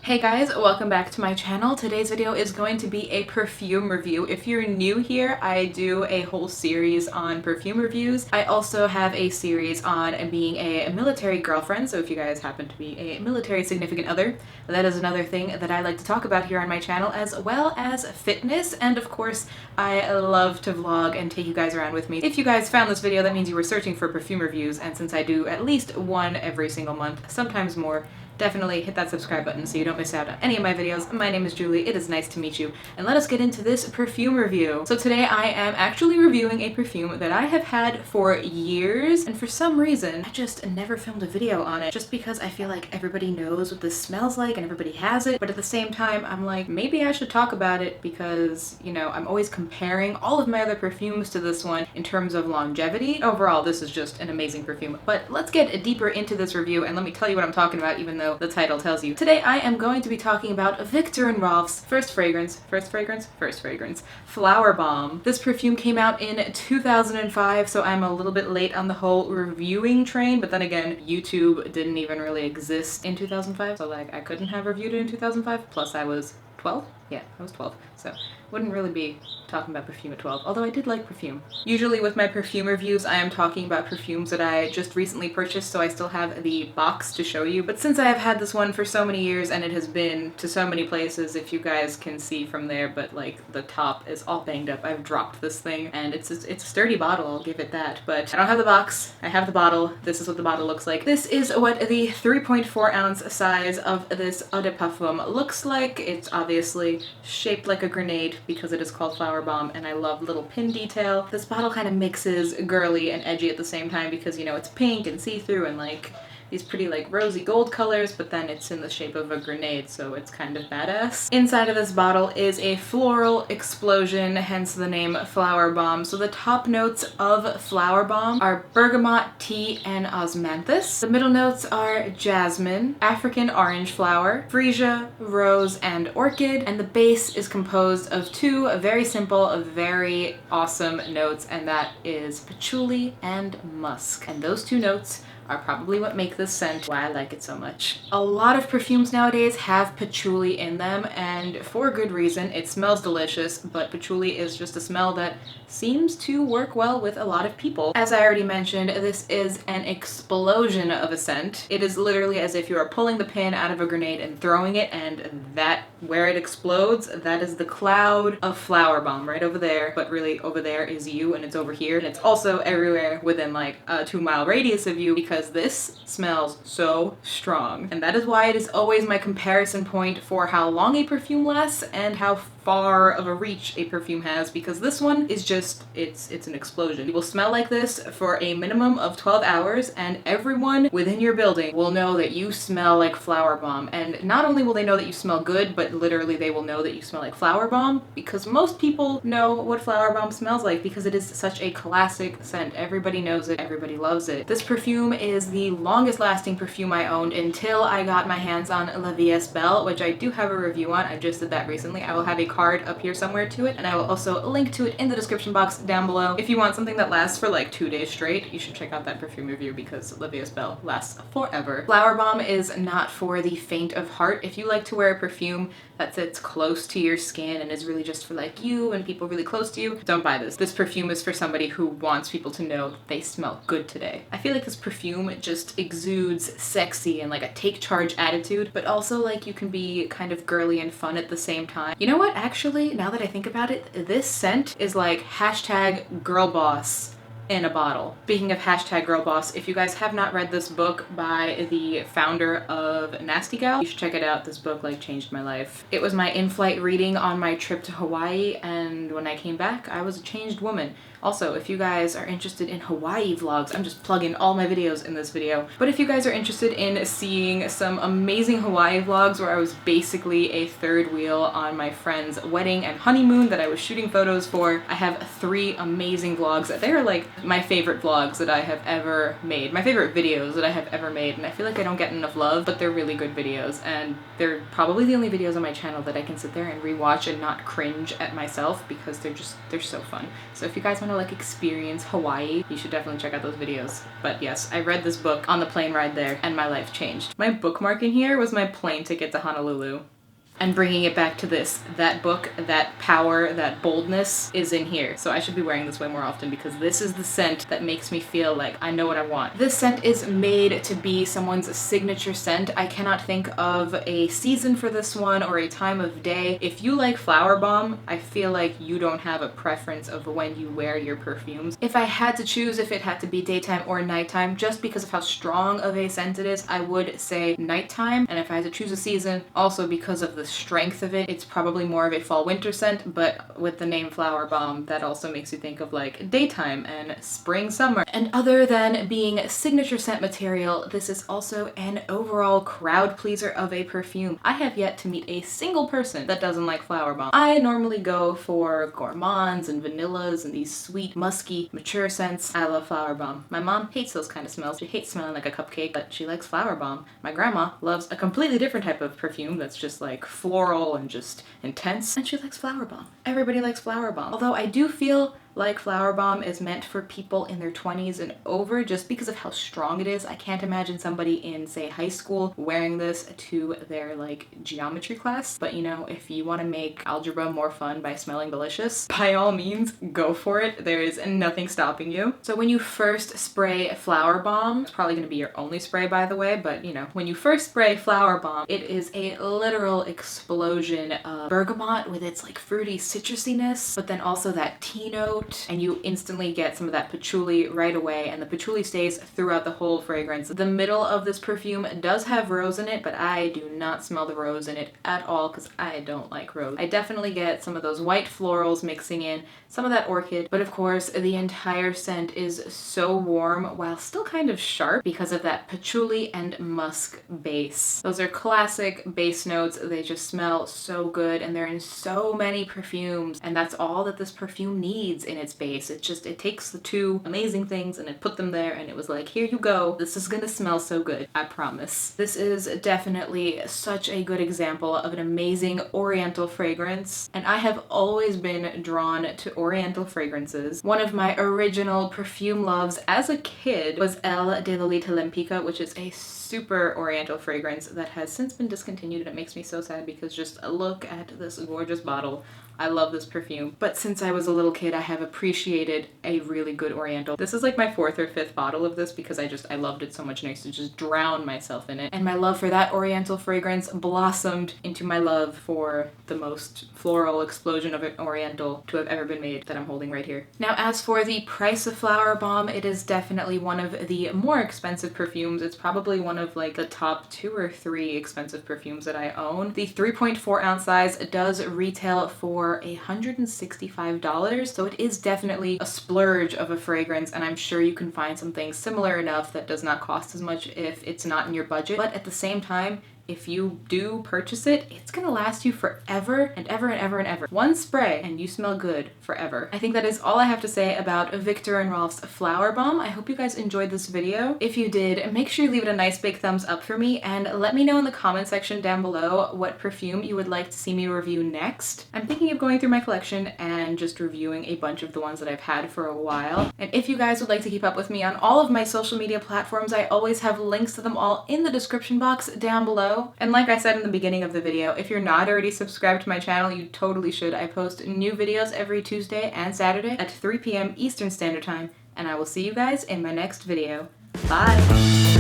Hey guys, welcome back to my channel. Today's video is going to be a perfume review. If you're new here, I do a whole series on perfume reviews. I also have a series on being a military girlfriend, so if you guys happen to be a military significant other, that is another thing that I like to talk about here on my channel, as well as fitness, and of course, I love to vlog and take you guys around with me. If you guys found this video, that means you were searching for perfume reviews, and since I do at least one every single month, sometimes more, definitely hit that subscribe button so you don't miss out on any of my videos. My name is Julie, it is nice to meet you, and let us get into this perfume review. So today I am actually reviewing a perfume that I have had for years, and for some reason I just never filmed a video on it, just because I feel like everybody knows what this smells like and everybody has it, but at the same time I'm like, maybe I should talk about it because, you know, I'm always comparing all of my other perfumes to this one in terms of longevity. Overall, this is just an amazing perfume, but let's get deeper into this review and let me tell you what I'm talking about, even though the title tells you. Today I am going to be talking about Viktor Rolf's first fragrance, Flowerbomb. This perfume came out in 2005, so I'm a little bit late on the whole reviewing train, but then again, YouTube didn't even really exist in 2005, so like I couldn't have reviewed it in 2005, plus I was 12? Yeah, I was 12, so wouldn't really be talking about perfume at 12, although I did like perfume. Usually with my perfume reviews, I am talking about perfumes that I just recently purchased, so I still have the box to show you. But since I have had this one for so many years and it has been to so many places, if you guys can see from there, but like the top is all banged up. I've dropped this thing and it's a sturdy bottle, I'll give it that. But I don't have the box, I have the bottle. This is what the bottle looks like. This is what the 3.4 ounce size of this eau de parfum looks like. It's obviously shaped like a grenade because it is called Flowerbomb, and I love little pin detail. This bottle kind of mixes girly and edgy at the same time because, you know, it's pink and see-through and like these pretty like rosy gold colors, but then it's in the shape of a grenade, so it's kind of badass. Inside of this bottle is a floral explosion, hence the name Flowerbomb. So the top notes of Flowerbomb are bergamot, tea, and osmanthus. The middle notes are jasmine, African orange flower, freesia, rose, and orchid, and the base is composed of two very simple, very awesome notes, and that is patchouli and musk. And those two notes are probably what make this scent why I like it so much. A lot of perfumes nowadays have patchouli in them, and for good reason. It smells delicious, but patchouli is just a smell that seems to work well with a lot of people. As I already mentioned, this is an explosion of a scent. It is literally as if you are pulling the pin out of a grenade and throwing it, and that, where it explodes, that is the cloud of Flowerbomb right over there, but really over there is you and it's over here, and it's also everywhere within like a 2-mile radius of you because this smells so strong. And that is why it is always my comparison point for how long a perfume lasts and how far of a reach a perfume has, because this one is just, it's an explosion. You will smell like this for a minimum of 12 hours and everyone within your building will know that you smell like Flowerbomb. And not only will they know that you smell good, but literally they will know that you smell like Flowerbomb, because most people know what Flowerbomb smells like because it is such a classic scent. Everybody knows it, everybody loves it. This perfume is the longest lasting perfume I owned until I got my hands on La Vie Belle, which I do have a review on. I just did that recently. I will have a card up here somewhere to it, and I will also link to it in the description box down below. If you want something that lasts for like 2 days straight, you should check out that perfume review because La Vie Belle lasts forever. Flowerbomb is not for the faint of heart. If you like to wear a perfume that sits close to your skin and is really just for like you and people really close to you, don't buy this. This perfume is for somebody who wants people to know they smell good today. I feel like this perfume just exudes sexy and like a take charge attitude, but also like you can be kind of girly and fun at the same time. You know what? Actually, now that I think about it, this scent is like hashtag girl boss in a bottle. Speaking of hashtag girl boss, if you guys have not read this book by the founder of Nasty Gal, you should check it out. This book like changed my life. It was my in-flight reading on my trip to Hawaii, and when I came back, I was a changed woman. Also, if you guys are interested in Hawaii vlogs, I'm just plugging all my videos in this video, but if you guys are interested in seeing some amazing Hawaii vlogs where I was basically a third wheel on my friend's wedding and honeymoon that I was shooting photos for, I have 3 amazing vlogs. They are like my favorite vlogs that I have ever made, my favorite videos that I have ever made, and I feel like I don't get enough love, but they're really good videos, and they're probably the only videos on my channel that I can sit there and rewatch and not cringe at myself because they're so fun. So if you guys want want to like experience Hawaii, you should definitely check out those videos. But yes, I read this book on the plane ride there and my life changed. My bookmark in here was my plane ticket to Honolulu. And bringing it back to this, that book, that power, that boldness is in here. So I should be wearing this way more often because this is the scent that makes me feel like I know what I want. This scent is made to be someone's signature scent. I cannot think of a season for this one or a time of day. If you like Flowerbomb, I feel like you don't have a preference of when you wear your perfumes. If I had to choose if it had to be daytime or nighttime, just because of how strong of a scent it is, I would say nighttime. And if I had to choose a season, also because of the strength of it, it's probably more of a fall winter scent, but with the name Flowerbomb, that also makes you think of like daytime and spring summer. And other than being signature scent material, this is also an overall crowd pleaser of a perfume. I have yet to meet a single person that doesn't like Flowerbomb. I normally go for gourmands and vanillas and these sweet, musky, mature scents. I love Flowerbomb. My mom hates those kind of smells. She hates smelling like a cupcake, but she likes Flowerbomb. My grandma loves a completely different type of perfume that's just like floral and just intense, and she likes Flowerbomb. Everybody likes Flowerbomb. Although I do feel like Flowerbomb is meant for people in their 20s and over just because of how strong it is. I can't imagine somebody in, say, high school wearing this to their like geometry class. But you know, if you want to make algebra more fun by smelling delicious, by all means, go for it. There is nothing stopping you. So when you first spray Flowerbomb, it's probably going to be your only spray, by the way, but you know, when you first spray Flowerbomb, it is a literal explosion of bergamot with its like fruity citrusiness, but then also that tea note, and you instantly get some of that patchouli right away, and the patchouli stays throughout the whole fragrance. The middle of this perfume does have rose in it, but I do not smell the rose in it at all because I don't like rose. I definitely get some of those white florals mixing in, some of that orchid, but of course the entire scent is so warm while still kind of sharp because of that patchouli and musk base. Those are classic base notes. They just smell so good, and they're in so many perfumes, and that's all that this perfume needs in its base. It takes the two amazing things and it put them there, and it was like, here you go. This is gonna smell so good. I promise. This is definitely such a good example of an amazing Oriental fragrance, and I have always been drawn to Oriental fragrances. One of my original perfume loves as a kid was El de Lolita Lempicka, which is a super Oriental fragrance that has since been discontinued, and it makes me so sad because just look at this gorgeous bottle. I love this perfume. But since I was a little kid, I have appreciated a really good Oriental. This is like my 4th or 5th bottle of this because I loved it so much, and I used to just drown myself in it. And my love for that Oriental fragrance blossomed into my love for the most floral explosion of an Oriental to have ever been made that I'm holding right here. Now, as for the price of Flowerbomb, it is definitely one of the more expensive perfumes. It's probably one of like the top 2 or 3 expensive perfumes that I own. The 3.4 ounce size does retail for $165, so it is definitely a splurge of a fragrance, and I'm sure you can find something similar enough that does not cost as much if it's not in your budget. But at the same time, if you do purchase it, it's gonna last you forever and ever and ever and ever. One spray and you smell good forever. I think that is all I have to say about Viktor and Rolf's Flowerbomb. I hope you guys enjoyed this video. If you did, make sure you leave it a nice big thumbs up for me, and let me know in the comment section down below what perfume you would like to see me review next. I'm thinking of going through my collection and just reviewing a bunch of the ones that I've had for a while. And if you guys would like to keep up with me on all of my social media platforms, I always have links to them all in the description box down below. And like I said in the beginning of the video, if you're not already subscribed to my channel, you totally should. I post new videos every Tuesday and Saturday at 3 p.m. Eastern Standard Time, and I will see you guys in my next video. Bye!